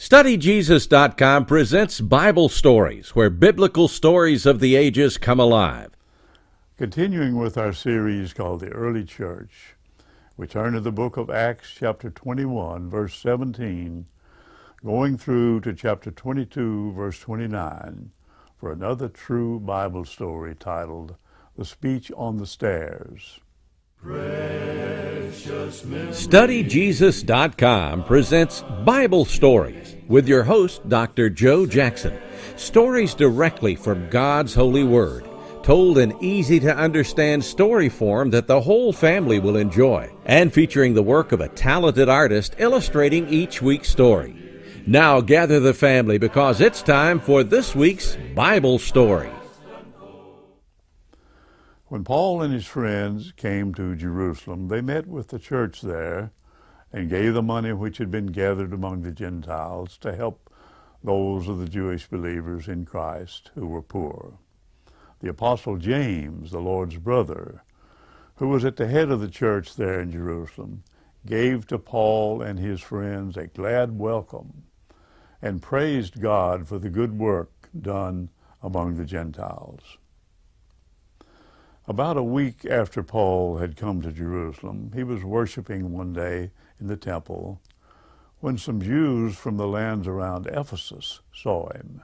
StudyJesus.com presents Bible Stories, where biblical stories of the ages come alive. Continuing with our series called The Early Church, we turn to the book of Acts, chapter 21, verse 17, going through to chapter 22, verse 29, for another true Bible story titled The Speech on the Stairs. StudyJesus.com presents Bible Stories with your host, Dr. Joe Jackson. Stories directly from God's holy word, told in easy-to-understand story form that the whole family will enjoy, and featuring the work of a talented artist illustrating each week's story. Now gather the family because it's time for this week's Bible Story. When Paul and his friends came to Jerusalem, they met with the church there and gave the money which had been gathered among the Gentiles to help those of the Jewish believers in Christ who were poor. The Apostle James, the Lord's brother, who was at the head of the church there in Jerusalem, gave to Paul and his friends a glad welcome and praised God for the good work done among the Gentiles. About a week after Paul had come to Jerusalem, he was worshiping one day in the temple when some Jews from the lands around Ephesus saw him.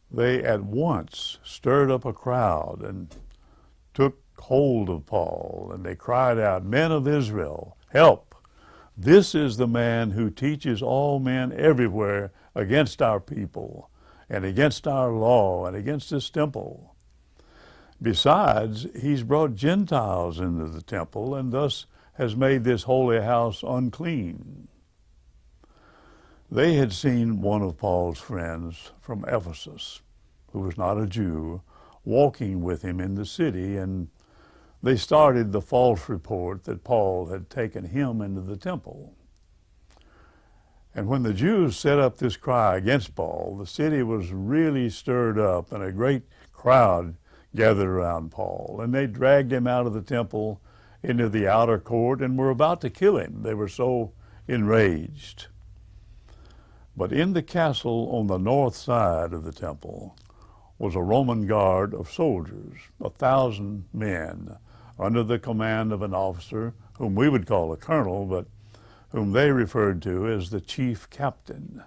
They at once stirred up a crowd and took hold of Paul, and they cried out, "Men of Israel, help! This is the man who teaches all men everywhere against our people and against our law and against this temple. Besides, he's brought Gentiles into the temple and thus has made this holy house unclean." They had seen one of Paul's friends from Ephesus, who was not a Jew, walking with him in the city, and they started the false report that Paul had taken him into the temple. And when the Jews set up this cry against Paul, the city was really stirred up, and a great crowd gathered around Paul, and they dragged him out of the temple into the outer court and were about to kill him. They were so enraged. But in the castle on the north side of the temple was a Roman guard of soldiers, 1,000 men, under the command of an officer whom we would call a colonel, but whom they referred to as the chief captain.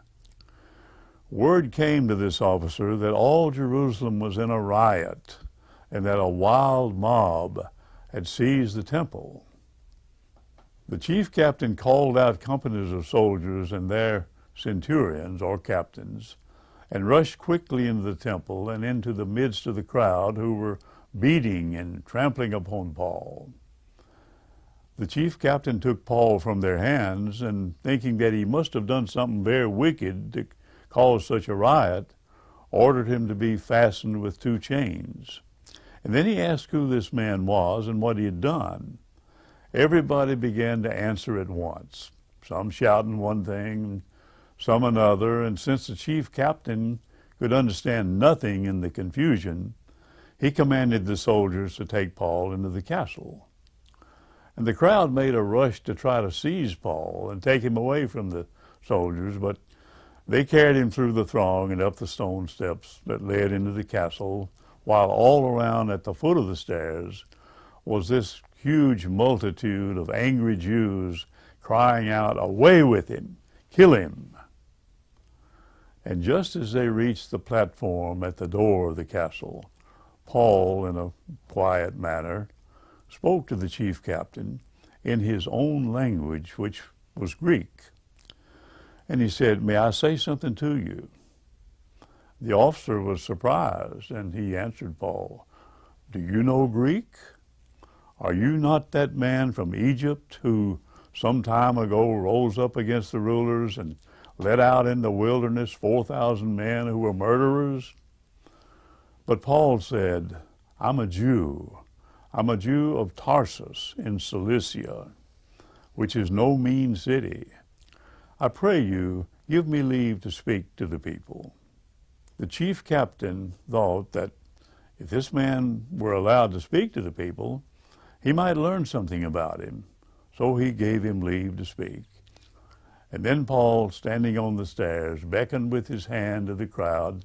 Word came to this officer that all Jerusalem was in a riot and that a wild mob had seized the temple. The chief captain called out companies of soldiers and their centurions or captains and rushed quickly into the temple and into the midst of the crowd who were beating and trampling upon Paul. The chief captain took Paul from their hands, and thinking that he must have done something very wicked to cause such a riot, ordered him to be fastened with 2 chains. And then he asked who this man was and what he had done. Everybody began to answer at once, some shouting one thing, some another, and since the chief captain could understand nothing in the confusion, he commanded the soldiers to take Paul into the castle. And the crowd made a rush to try to seize Paul and take him away from the soldiers, but they carried him through the throng and up the stone steps that led into the castle, while all around at the foot of the stairs was this huge multitude of angry Jews crying out, "Away with him! Kill him!" And just as they reached the platform at the door of the castle, Paul, in a quiet manner, spoke to the chief captain in his own language, which was Greek. And he said, "May I say something to you?" The officer was surprised, and he answered Paul, "Do you know Greek? Are you not that man from Egypt who some time ago rose up against the rulers and led out in the wilderness 4,000 men who were murderers?" But Paul said, I'm a Jew of Tarsus in Cilicia, which is no mean city. I pray you, give me leave to speak to the people." The chief captain thought that if this man were allowed to speak to the people, he might learn something about him. So he gave him leave to speak. And then Paul, standing on the stairs, beckoned with his hand to the crowd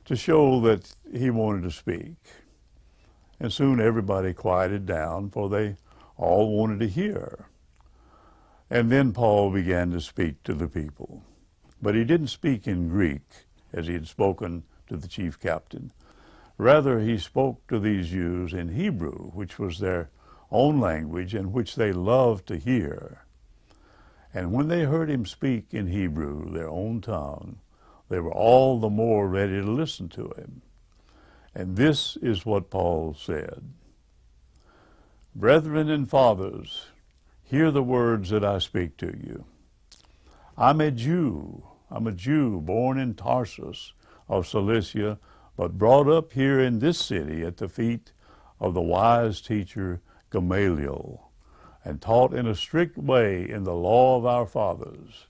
to show that he wanted to speak. And soon everybody quieted down, for they all wanted to hear. And then Paul began to speak to the people. But he didn't speak in Greek, as he had spoken to the chief captain. Rather, he spoke to these Jews in Hebrew, which was their own language and which they loved to hear. And when they heard him speak in Hebrew, their own tongue, they were all the more ready to listen to him. And this is what Paul said. Brethren and fathers, hear the words that I speak to you. I'm a Jew, born in Tarsus of Cilicia, but brought up here in this city at the feet of the wise teacher Gamaliel, and taught in a strict way in the law of our fathers.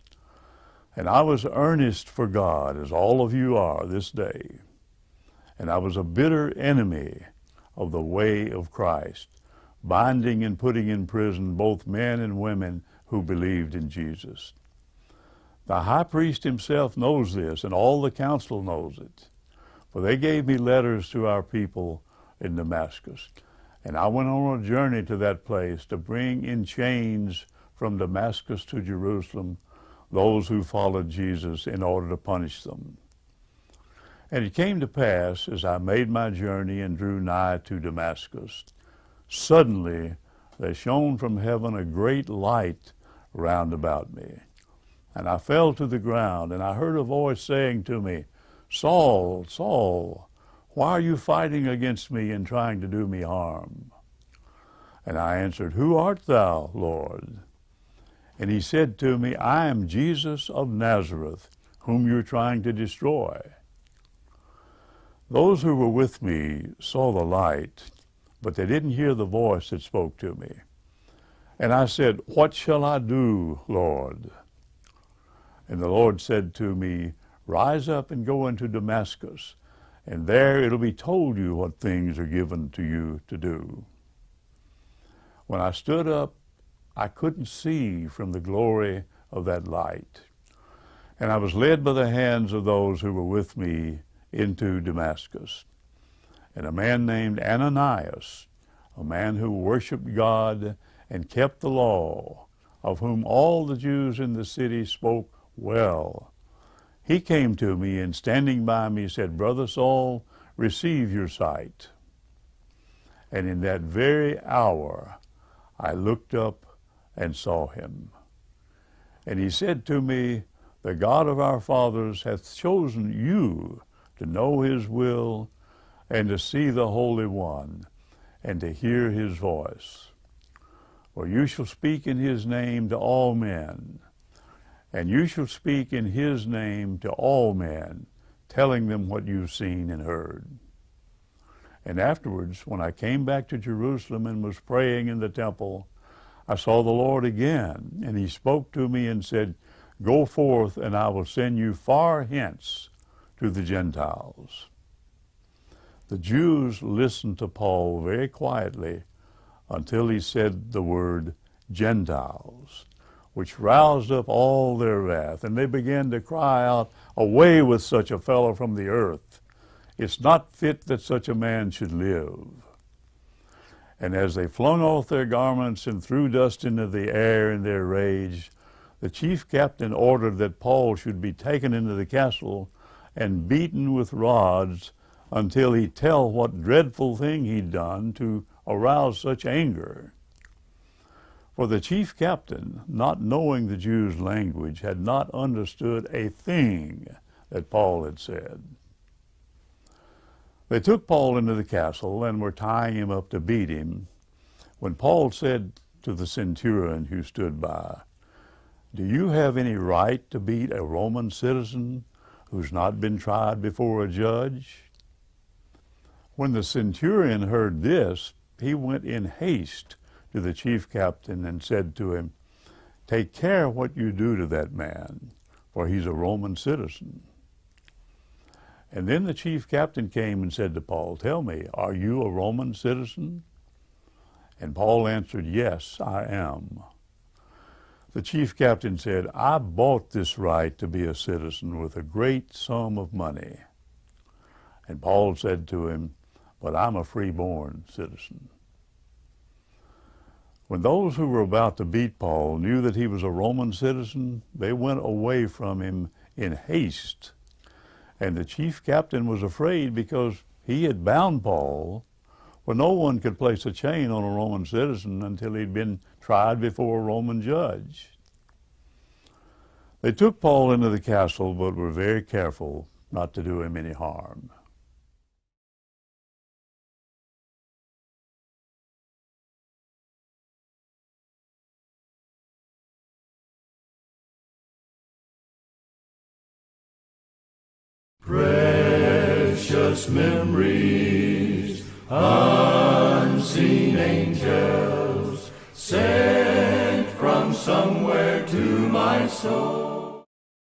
And I was earnest for God, as all of you are this day. And I was a bitter enemy of the way of Christ, binding and putting in prison both men and women who believed in Jesus. The high priest himself knows this, and all the council knows it. For they gave me letters to our people in Damascus. And I went on a journey to that place to bring in chains from Damascus to Jerusalem those who followed Jesus in order to punish them. And it came to pass, as I made my journey and drew nigh to Damascus, suddenly there shone from heaven a great light round about me. And I fell to the ground, and I heard a voice saying to me, Saul, Saul, why are you fighting against me and trying to do me harm? And I answered, Who art thou, Lord? And he said to me, I am Jesus of Nazareth, whom you're trying to destroy. Those who were with me saw the light, but they didn't hear the voice that spoke to me. And I said, What shall I do, Lord? And the Lord said to me, Rise up and go into Damascus, and there it'll be told you what things are given to you to do. When I stood up, I couldn't see from the glory of that light. And I was led by the hands of those who were with me into Damascus. And a man named Ananias, a man who worshiped God and kept the law, of whom all the Jews in the city spoke well, he came to me and standing by me said, Brother Saul, receive your sight. And in that very hour I looked up and saw him. And he said to me, The God of our fathers hath chosen you to know his will and to see the Holy One and to hear his voice. For you shall speak in his name to all men, and you shall speak in his name to all men, telling them what you've seen and heard. And afterwards, when I came back to Jerusalem and was praying in the temple, I saw the Lord again, and he spoke to me and said, Go forth, and I will send you far hence to the Gentiles. The Jews listened to Paul very quietly until he said the word Gentiles, which roused up all their wrath, and they began to cry out, Away with such a fellow from the earth! It's not fit that such a man should live. And as they flung off their garments and threw dust into the air in their rage, the chief captain ordered that Paul should be taken into the castle and beaten with rods until he'd tell what dreadful thing he'd done to arouse such anger. For the chief captain, not knowing the Jews' language, had not understood a thing that Paul had said. They took Paul into the castle and were tying him up to beat him, when Paul said to the centurion who stood by, Do you have any right to beat a Roman citizen who's not been tried before a judge? When the centurion heard this, he went in haste to the chief captain and said to him, Take care what you do to that man, for he's a Roman citizen. And then the chief captain came and said to Paul, Tell me, are you a Roman citizen? And Paul answered, Yes, I am. The chief captain said, I bought this right to be a citizen with a great sum of money. And Paul said to him, but I'm a free-born citizen. When those who were about to beat Paul knew that he was a Roman citizen, they went away from him in haste. And the chief captain was afraid because he had bound Paul, for no one could place a chain on a Roman citizen until he'd been tried before a Roman judge. They took Paul into the castle, but were very careful not to do him any harm. Precious memories, unseen angels, sent from somewhere to my soul.